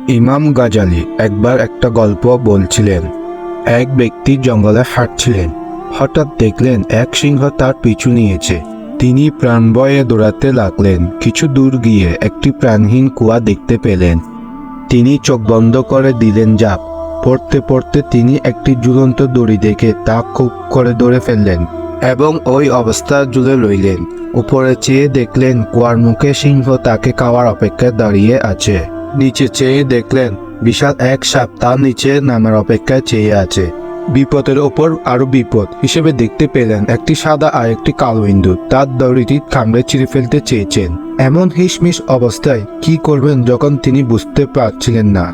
ইমাম গাজালি একবার একটা গল্প বলছিলেন। এক ব্যক্তি জঙ্গলে হাঁটছিলেন। হঠাৎ দেখলেন এক সিংহ তার পিছু নিয়েছে। তিনি প্রাণভয়ে দৌড়াতে লাগলেন। কিছু দূর গিয়ে একটি প্রাণহীন কুয়া দেখতে পেলেন। তিনি চোখ বন্ধ করে দিলেন ঝাঁপ। পড়তে পড়তে তিনি একটি ঝুলন্ত দড়ি দেখে তা খুব করে ধরে ফেললেন এবং ওই অবস্থা ঝুলে রইলেন। উপরে চেয়ে দেখলেন কুয়ার মুখে সিংহ তাকে খাওয়ার অপেক্ষায় দাঁড়িয়ে আছে। নিচে চেয়ে দেখলেন বিশাল এক সাপ তার নিচে নামার অপেক্ষায় চেয়ে আছে। বিপদের ওপর আরো বিপদ হিসেবে দেখতে পেলেন একটি সাদা আর একটি কালো ইঁদুর তার দড়িটি কামড়ে ছিঁড়ে ফেলতে চেয়েছেন। এমন হিসমিস অবস্থায় কি করবেন যখন তিনি বুঝতে পারছিলেন না,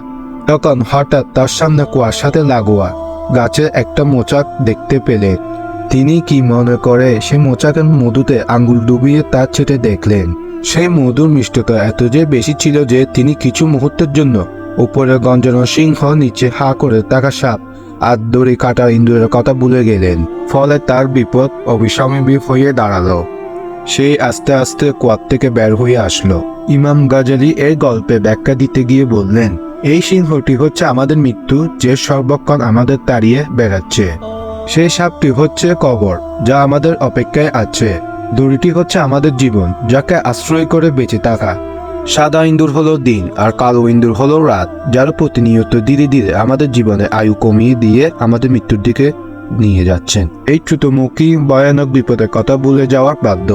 তখন হঠাৎ তার সামনে কুয়ার সাথে লাগোয়া গাছের একটা মোচাক দেখতে পেলেন। তিনি কি মনে করে সে মোচাকের মধুতে আঙ্গুল ডুবিয়ে তা ছেটে দেখলেন। সেই মধুর মিষ্টতা এত যে বেশি ছিল যে তিনি কিছু মুহূর্তের জন্য উপরে গঞ্জানো সিংহ, নিচে হা করে থাকা সাপ আর দড়ি কাটা ইঁদুরের কথা ভুলে গেলেন। ফলে তার বিপদ অবিস্মরণীয় হয়ে দাঁড়ালো। সেই আস্তে আস্তে কুয়ার থেকে বের হয়ে আসলো। ইমাম গাজালি এই গল্পে ব্যাখ্যা দিতে গিয়ে বললেন, এই সিংহটি হচ্ছে আমাদের মৃত্যু, যে সর্বক্ষণ আমাদের তাড়িয়ে বেড়াচ্ছে। সেই সাপটি হচ্ছে কবর, যা আমাদের অপেক্ষায় আছে। দড়িটি হচ্ছে আমাদের জীবন, যাকে আশ্রয় করে বেঁচে থাকা। সাদা ইঁদুর হলো দিন আর কালো ইঁদুর হলো রাত, যারা প্রতিনিয়ত ধীরে ধীরে আমাদের জীবনে আয়ু কমিয়ে দিয়ে আমাদের মৃত্যুর দিকে নিয়ে যাচ্ছেন। এই ছোটমুখী ভয়ানক বিপদের কথা ভুলে যাওয়ার বাধ্য।